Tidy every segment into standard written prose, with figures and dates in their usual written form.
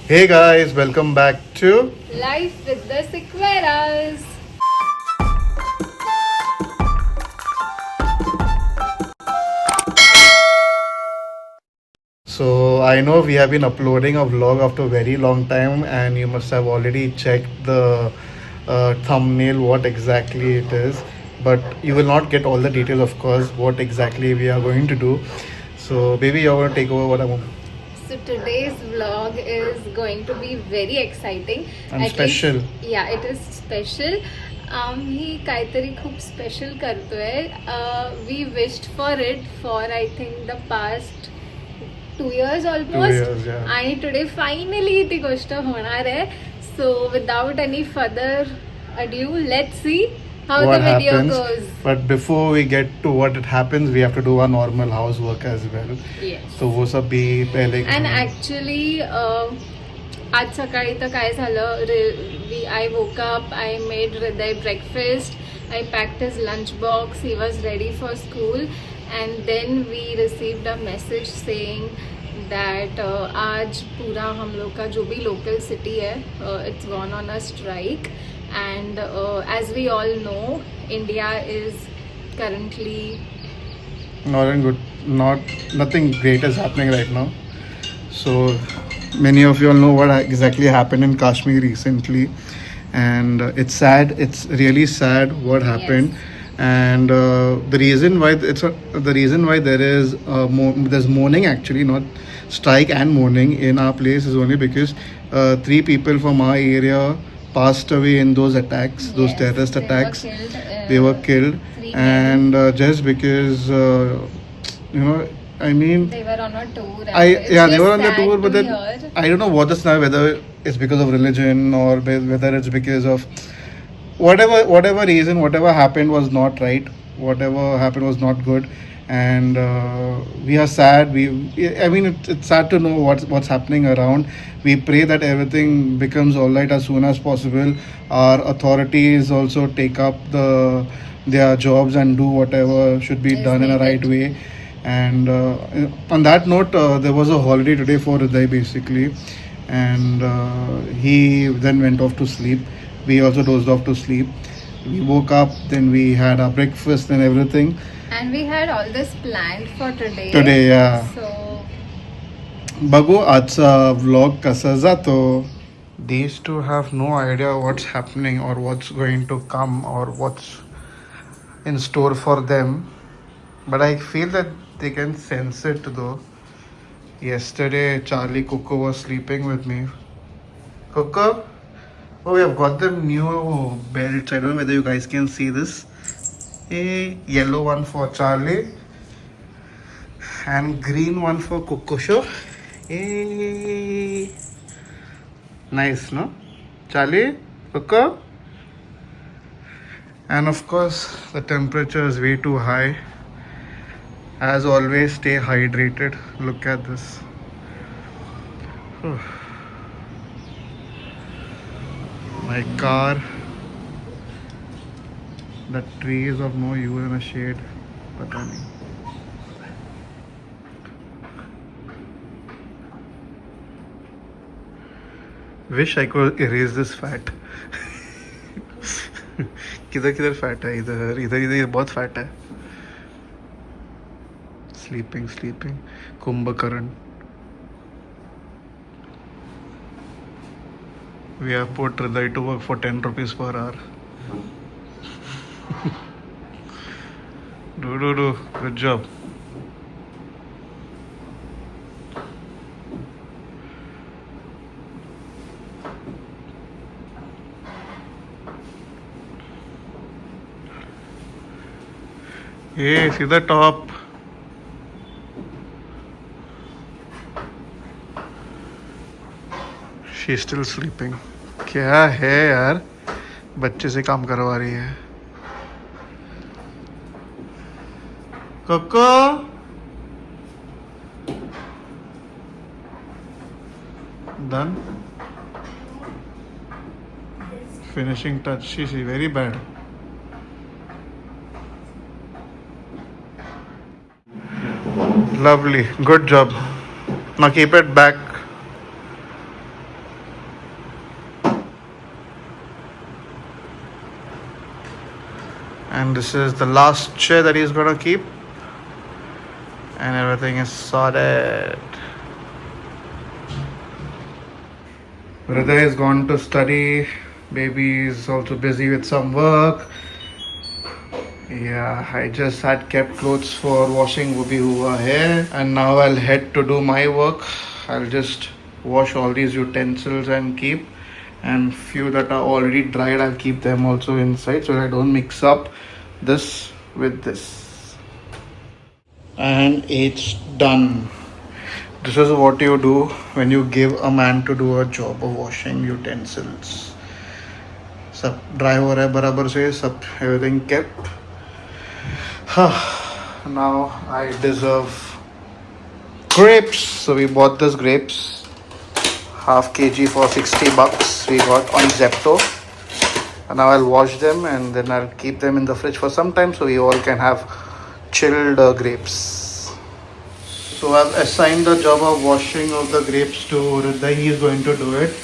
Hey guys, welcome back to. Life with the Sequeras. So I know we have been uploading a vlog after a very long time, and you must have already checked the thumbnail what exactly it is. But you will not get all the details, of course, what exactly we are going to do. So baby, you're going to take over what I'm So today's vlog is going to be very exciting. and At special. least, yeah, it is special. ही काहीतरी खूप special करतोय. We wished for it for I think the past 2 years almost. 2 years, yeah. आणि today finally ती गोष्ट होणार आहे. So without any further ado, let's see how What the video happens? goes. But before we get to what it happens, we have to do our normal housework as well. Yes. तो वो सब भी पहले and actually आज सकाळी तर काय झालं I woke up I made Hriday breakfast I packed his lunch box he was ready for school and then we received a message saying that आज पूरा हम लोग का जो भी लोकल सिटी है it's gone on a strike and as we all know India is currently not in good, nothing great is happening right now. So many of you all know what exactly happened in Kashmir recently, and it's sad. It's really sad what happened. And the reason why the reason why there is there's mourning, actually not strike and mourning in our place, is only because 3 people from our area passed away in those attacks, those Yes, terrorist they were attacks. killed, They were killed, 3 men. and just because you know, I mean, They were on a tour. I It's yeah, they just were on the sad tour, to but then hear. I don't know what is now, whether it's because of religion or whether it's because of whatever reason, whatever happened was not right. Whatever happened was not good, and we are sad. I mean, it's sad to know what's happening around. We pray that everything becomes all right as soon as possible. Our authorities also take up their jobs and do whatever should be Is done in a right needed. way. And on that note, there was a holiday today for Hriday basically, and he then went off to sleep. We also dozed off to sleep. We woke up, then we had our breakfast and everything. And we had all this planned for today. Today, yeah. So बघू आजचा vlog कसा जातो. These two have no idea what's happening or what's going to come or what's in store for them. But I feel that they can sense it though. Yesterday, Charlie Coco was sleeping with me. Coco? Oh, we have got them new belts. I don't know whether you guys can see this. A yellow one for Charlie and green one for Coco Show. Hey. Nice, no? Charlie? Coco? And of course, the temperature is way too high. As always, stay hydrated. Look at this. My car. The trees of no use in a shade. पता नहीं. Wish I could erase this fat. किधर किधर fat है. इधर इधर इधर बहुत fat है. Sleeping. Kumbhakaran. We have put Hriday to work for 10 rupees per hour. Do. Good job. Hey, see the top. She's still sleeping. क्या है यार, बच्चे से काम करवा रही है. Coco done. Finishing touch. She very bad. Lovely. Good job. Now keep it back. And this is the last chair that he's gonna keep. And everything is sorted. Hriday is gone to study. Baby is also busy with some work. Yeah, I just had kept clothes for washing Whoopi Hua hair, and now I'll head to do my work. I'll just wash all these utensils and keep, and few that are already dried, I'll keep them also inside so that I don't mix up this with this. And it's done. This is what you do when you give a man to do a job of washing utensils. सब dry हो रहा है बराबर से, सब everything kept. Now I deserve grapes. So we bought this grapes, half kg for $60 we got on Zepto. And now I'll wash them and then I'll keep them in the fridge for some time so we all can have chilled grapes. So I've assigned the job of washing of the grapes to Hriday. He is going to do it.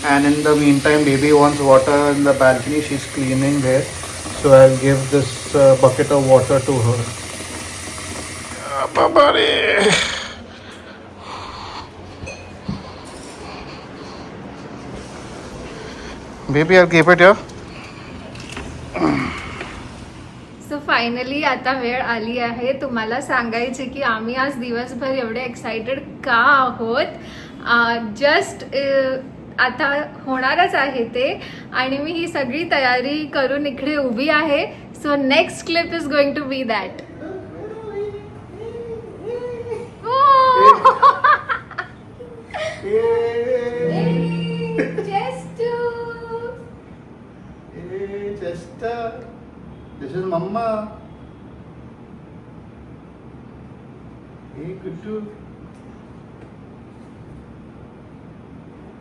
And in the meantime, baby wants water in the balcony. She's cleaning there. So I'll give this bucket of water to her. Baby, I'll keep it here. So finally आता वेळ आली आहे तुम्हाला सांगायचे की आम्ही आज दिवसभर एवढे एक्साइटेड का आहोत. जस्ट आता होणारच आहे ते, आणि मी ही सगळी तयारी करून इकडे उभी आहे. So next clip is going to be that. This is Mama. Hey, Guddu.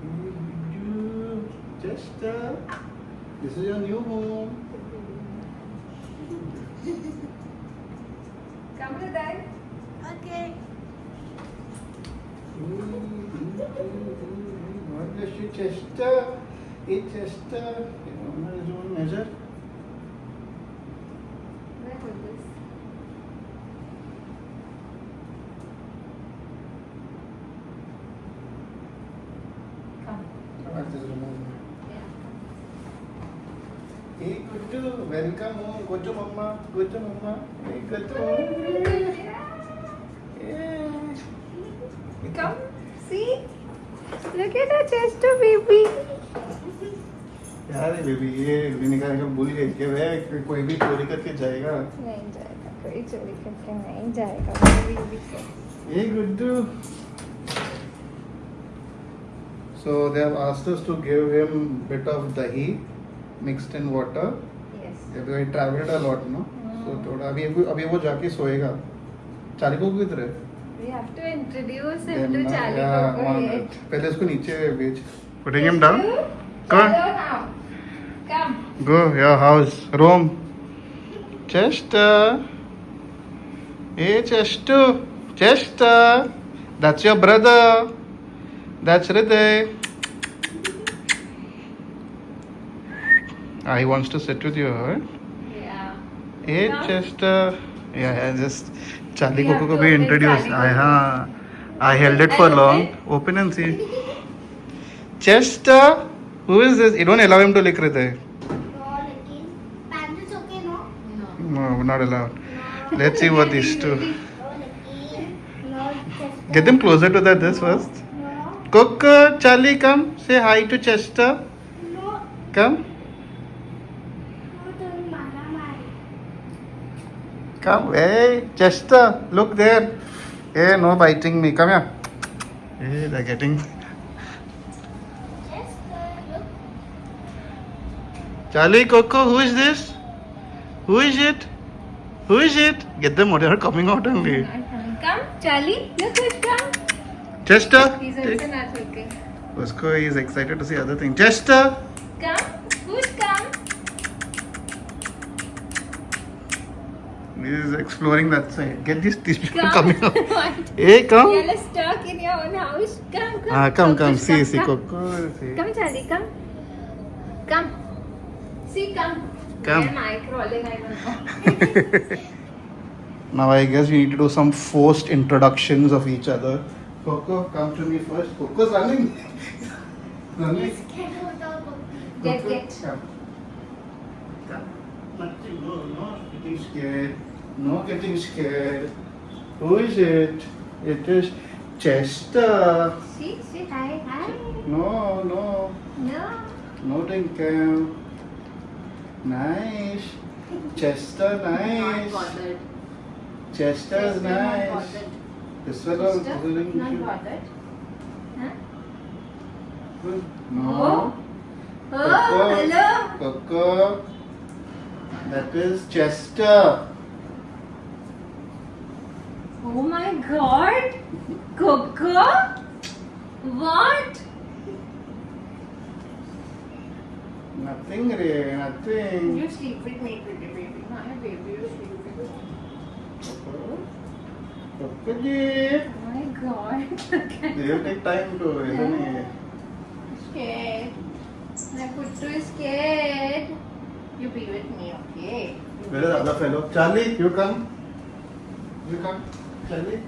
Hey, Guddu. Chester. This is your new home. Come to that. Okay. God bless you, Chester. Hey, Chester. Mama is doing measure. Hey, Guddu, welcome home. Go to Mama. Go to Mama. Hey, Guddu. Yeah. Come, see? Look at our Chester baby. यार baby ये निकाल कर भूल गई कि वह कोई भी चोरी करके जाएगा. नहीं जाएगा, कोई चोरी करके नहीं जाएगा. baby को. Hey, Guddu. So they have asked us to give him bit of dahi mixed in water. Yes. Because he traveled a lot, no? So थोड़ा अभी वो जाके सोएगा. चाली को किधर है? We have to introduce him to Charlie Yeah, Coco one yet. minute. पहले इसको नीचे भेज. Putting him down. Come on. Hello now. Come. Go your house. Rome. Chester. Hey, Chester. Chester. That's your brother. That's Hriday. He wants to sit with you, right? Yeah. Hey, Come. Chester. Yeah, just Charlie We have Coco to को भी open introduce. Charlie I held it for I'll long. open. Open and see. Chester. Who is this? You don't allow him to lick Hriday. No, Nikki. Pants is okay, no? No. No, not allowed. No. Let's see what these two. No, Nikki. No, Chester. Get them closer to that this first. No. Coco, Charlie, come. Say hi to Chester. No. Come. No, don't mara. Come. Hey, Chester. Look there. Hey, no biting me. Come here. Hey, they're getting. Chester, look. Charlie, Coco, who is this? Who is it? Who is it? Get them out. They are coming out only. Come, Charlie. Look who's come. Chester. He's Take. also not looking. Usko is excited to see other thing. Chester. Come. Who's come? He is exploring that side. Get these people Come. coming out. What? Hey, come. You're stuck in your own house. Come, come. Ah, come, come. Coco, See, come, see, come. Coco. See. Come, Charlie, come. Come. See, come. Come. Am I crawling? I don't know. Now I guess we need to do some forced introductions of each other. Coco, come to me first. Coco's running. running. Scared of the puppy. Get, Coco, get. Come. Come. Nothing. No, no getting scared. No getting scared. Who is it? It is Chester. See, say hi, hi. No, no. No. No Tinker. Nice. Chester, Not nice. bothered. Chester's Chester, not nice. bothered. This one also Chester, doing not cute. bothered. Huh? No. Oh, hello. Coco. That is Chester. Oh my god. Coco? What? Nothing, Ray. Nothing. You sleep with me, pretty baby. My baby, you sleep with me. Coco. Coco ji. Oh my god. They will take time to, isn't it? Scared. My puttu is scared. You be with me, okay? Where is the other fellow? Charlie, you come. You come. Charlie.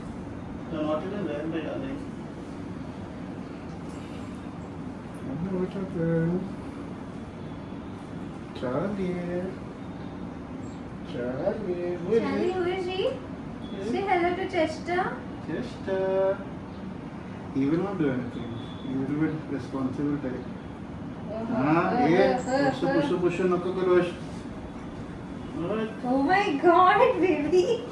You're not in a van, my darling. What happened? Charlie. Charlie. Who is Charlie, it? who is he? Say hello to Chester. Chester. He will not do anything. He will be responsible type. Pushu, nako karosh. Alright. Oh my god, baby.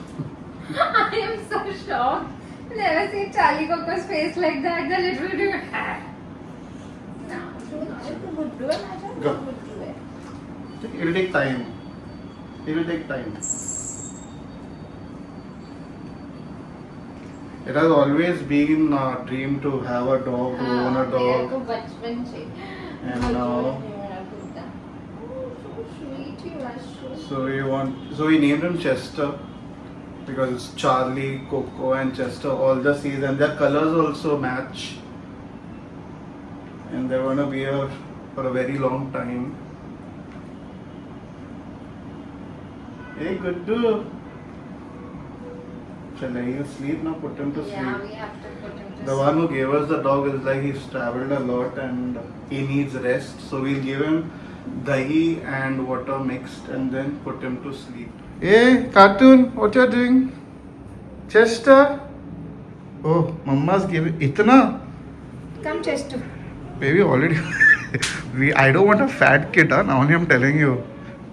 I am so shocked. Never seen Charlie Coco's face like that. The little dude. No, do not. It's a good dude. I don't Go. know good dude. It will take time. It will take time. It has always been a dream to have a dog, to own a मेरे dog. को बचपन से And बहुत now- जोर से मेरा कुत्ता. Oh, so sweet you are, so So we named him Chester because it's Charlie, Coco, and Chester all the seas, and their colors also match. And they're gonna be here for a very long time. Hey, good dude. Shall I sleep now? Put him to Yeah, sleep. we have to put him to The one who gave us the dog is like he's traveled a lot and he needs rest. So we'll give him dahi and water mixed and then put him to sleep. Hey, cartoon, what you're doing? Chester? Oh, Mama's giving itna? Come, Chester. Baby, already. I don't want a fat kid, huh? Now only I'm telling you.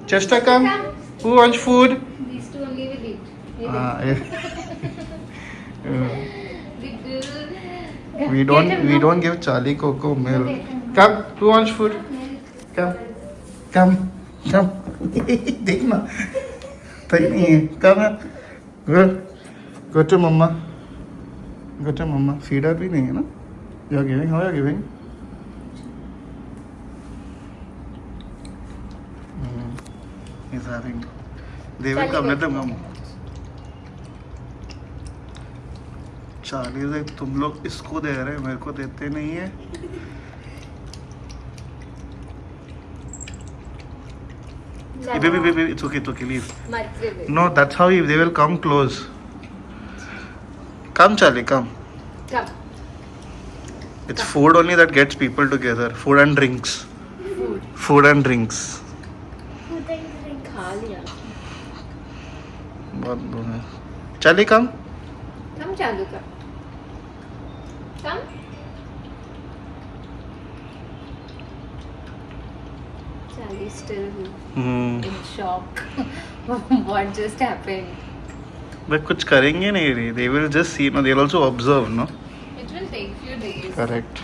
Chester, come. Come. Who wants food? These two only will eat. Big dude. We don't give Charlie Coco milk. Okay, come. Come, who wants food? Come. देखना सही नहीं है come go to mama feeder भी नहीं है ना you're giving how you're giving he's having they will come let them come Charlie से तुम लोग इसको दे रहे हैं मेरे को देते नहीं है baby it's okay leave no that's how they will come close come Charlie come Come. it's food only that gets people together food and drinks खा लिया. बहुत दूर है Charlie come Come, चालू कर. Come. Charlie still in shock. What just happened? but कुछ करेंगे नहीं रे they will just see no they'll also observe no It will take few days. correct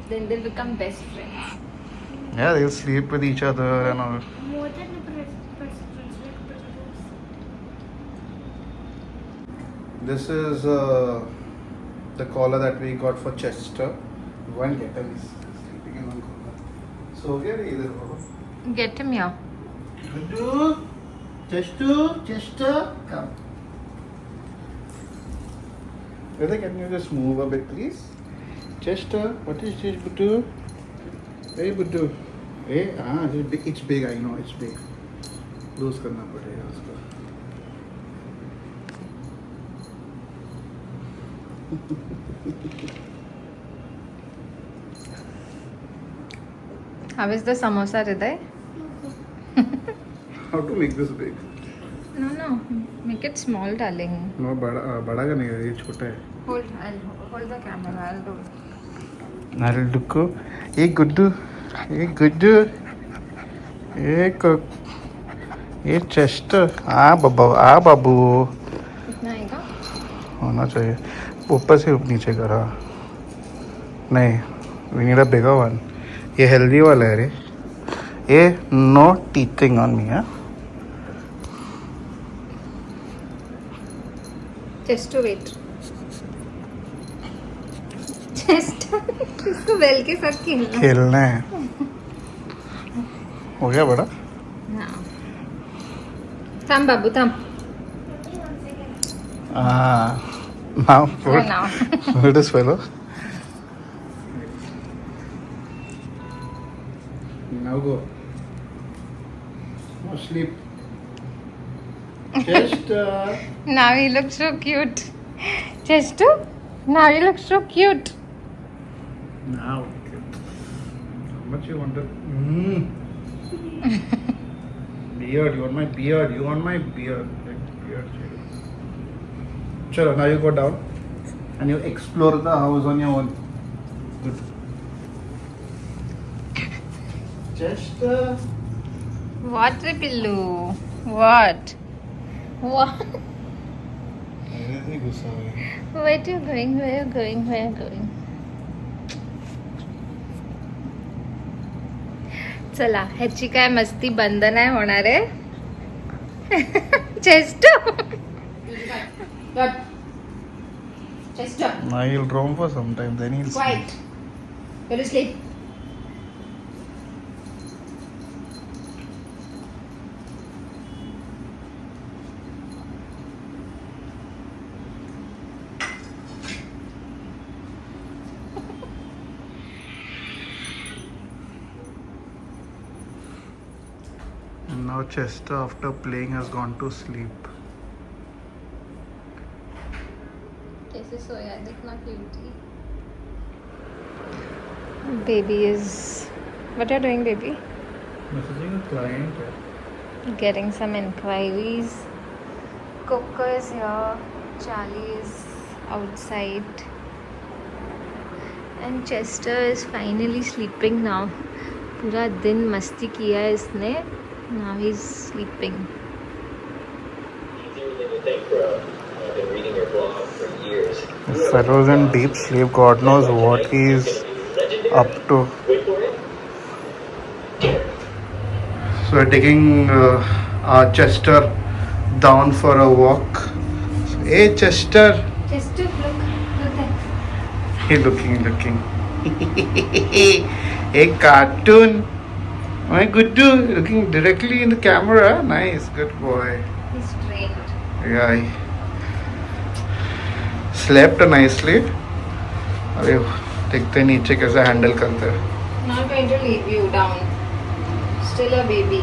Then they'll become best friends. yeah they'll sleep with each other and all More than the president. this is the collar that we got for Chester go and get him he's sleeping in one corner so get either Get him here. Chester, come. Brother, can you just move a bit, please? Chester, what is this, Budu? Hey, Budu. हाँ it's big I know it's big loose करना पड़ेगा उसको How is the samosa, Hriday? How to make this big No. Make it small, darling. No बड़ा का नहीं है ये छोटा है Hold the camera. I'll do it. नारियल डुक्को ये गुड्डू ये चेस्ट आ बाबू इतना आएगा? होना चाहिए ऊपर से नीचे करा नहीं we need a bigger one ये हेल्दी वाला है रे ये नो टीथिंग ऑन मी है Just to wait. Just इसको बेल के साथ खेलना. खेलना है हो गया बड़ा हाँ. थम बाबू थम. now Go now. put this fellow now go sleep just Now he looks so cute. Chestu, now he looks so cute. now how much you wanted beard you want my beard beard chalo now you go down and you explore the house on your own good just What, Pillu? What? What? Where you going? Where you going? Where you going? चला ह्याची काय मस्ती बंद नाही होणार आहे chest chest now he'll roam for some time then he'll Quiet. Go to sleep. And now Chester, after playing, has gone to sleep. कैसे सोया देखना cutie. Baby is. What are you doing, baby? Messaging a client. Getting some inquiries. Coco is here. Charlie is outside. And Chester is finally sleeping now. पूरा दिन मस्ती किया है इसने. Now he's sleeping. Easier than you think, bro. I've been reading your blog for years. The fellow's in deep sleep. God knows what he's up to. Wait for it. So we're taking our Chester down for a walk. So, hey Chester. Chester, look there. Hey, looking. Hey, cartoon. My good dude, looking directly in the camera. Nice, good boy. He's trained. Yeah, he slept nicely. अरे देखते नीचे कैसे handle करते हैं. Not going to leave you down. Still a baby.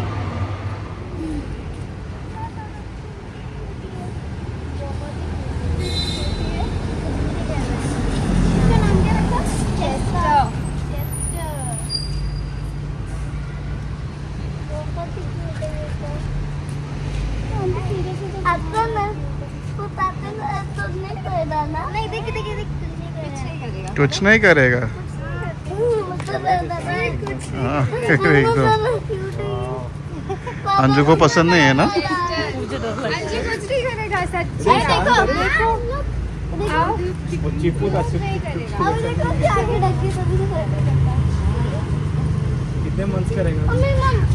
नहीं देख कुछ नहीं करेगा. हाँ, एकदम. अंजू को पसंद नहीं है ना. अंजू कुछ नहीं करेगा सच. कितने मंथ्स करेगा?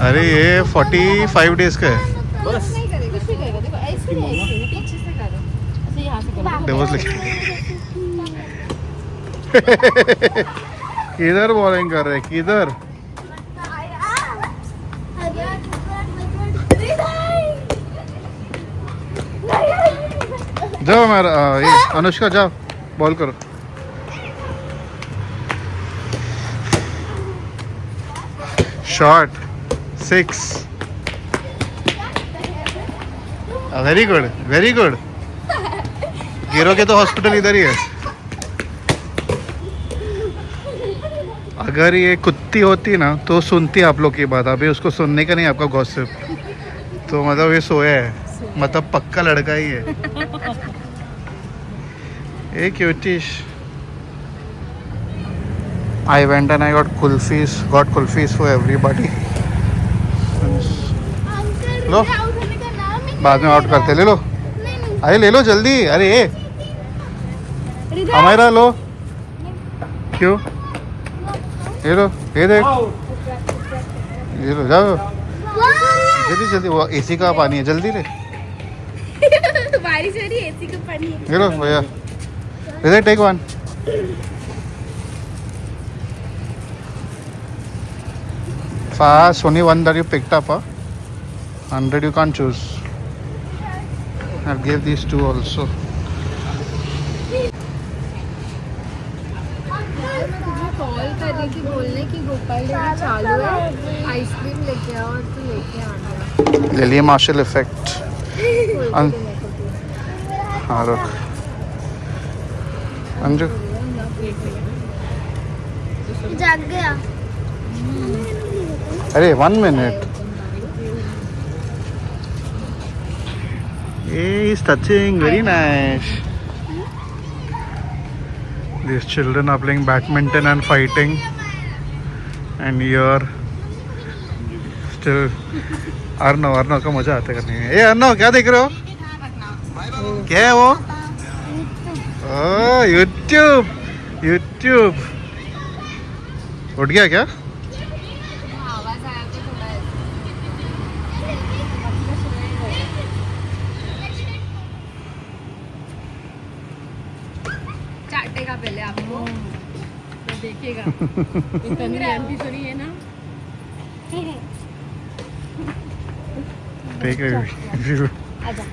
अरे ये 45 डेज का है. बस। नहीं करेगा कुछ नहीं करेगा. देखो ऐसे नहीं पीछे से करो. ऐसे यहाँ से करो. डिवोर्स लिखे. किधर बॉलिंग कर रहे किधर. जाओ मेरा ये अनुष्का जाओ बॉल करो. Shot 6. Very good very good. गिरोगे तो हॉस्पिटल इधर ही है. अगर ये कुत्ती होती ना तो सुनती आप लोग की बात. अभी उसको सुनने का नहीं आपका गॉसिप. तो मतलब ये सोया है, मतलब पक्का लड़का ही है. ए क्यूटिश. I went and I got kulfis for everybody. लो, बाद में आउट करते. ले लो, अरे ले लो जल्दी. अरे हमारा लो. क्यों? ये लो, ये देख. ये लो, जाओ जल्दी जल्दी. वो एसी का पानी है, जल्दी ले. बारिश हो रही है, एसी का पानी है। ये लो भैया. इधर take one. Fast, only one that you picked up, huh? 100 you can't choose. I'll give these two also. तुझे कॉल कर रही थी बोलने की गोपाल डेरी चालू है, आइसक्रीम लेके आओ और तू लेके आना. ले लिए मार्शल इफेक्ट. हाँ रुक अंजू. जाग गया। अरे 1 minute. He's touching, very nice. These children are playing badminton and fighting, and here still Arnav का मजा आता है करने में. ए अर्णव क्या देख रहे हो? क्या है वो? ओह यूट्यूब. उठ गया क्या? आवाज आया तो थोड़ा चाटेगा पहले आपको तो देखेगा. इतनी आंटी सुनी है ना. देख रहे हो? आजा.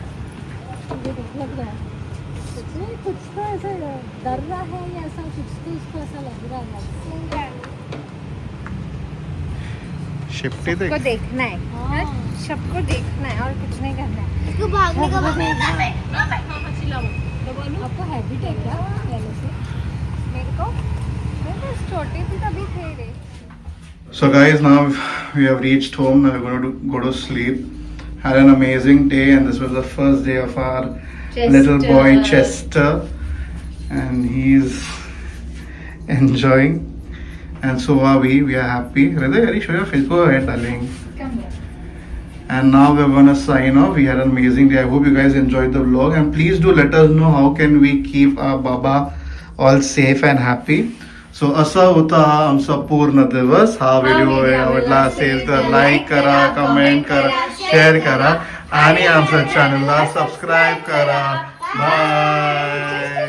कुछ तो ऐसा डर रहा है या ऐसा कुछ तो उसको ऐसा लग रहा है. शिफ्टी देख. सबको देखना है. सबको देखना है और कुछ नहीं करना है. इसको भागने का आपको हैबिट है क्या पहले से? मेरे को मैं तो छोटी थी तभी थे रे. So guys, now we have reached home. Now we're going to go to sleep. Had an amazing day, and this was the first day of our little boy Chester, and he's enjoying, and so are we. We are happy. Hriday, show your face. Go ahead, darling. Come here. And now we're gonna sign off. We had an amazing day. I hope you guys enjoyed the vlog, and please do let us know how can we keep our Baba all safe and happy. So असा होता हा आमचा पूर्ण दिवस. हा video आवडला असेल तर लाईक करा, कमेंट करा, शेअर करा आणि आमच्या चॅनलला सबस्क्राईब करा. बाय.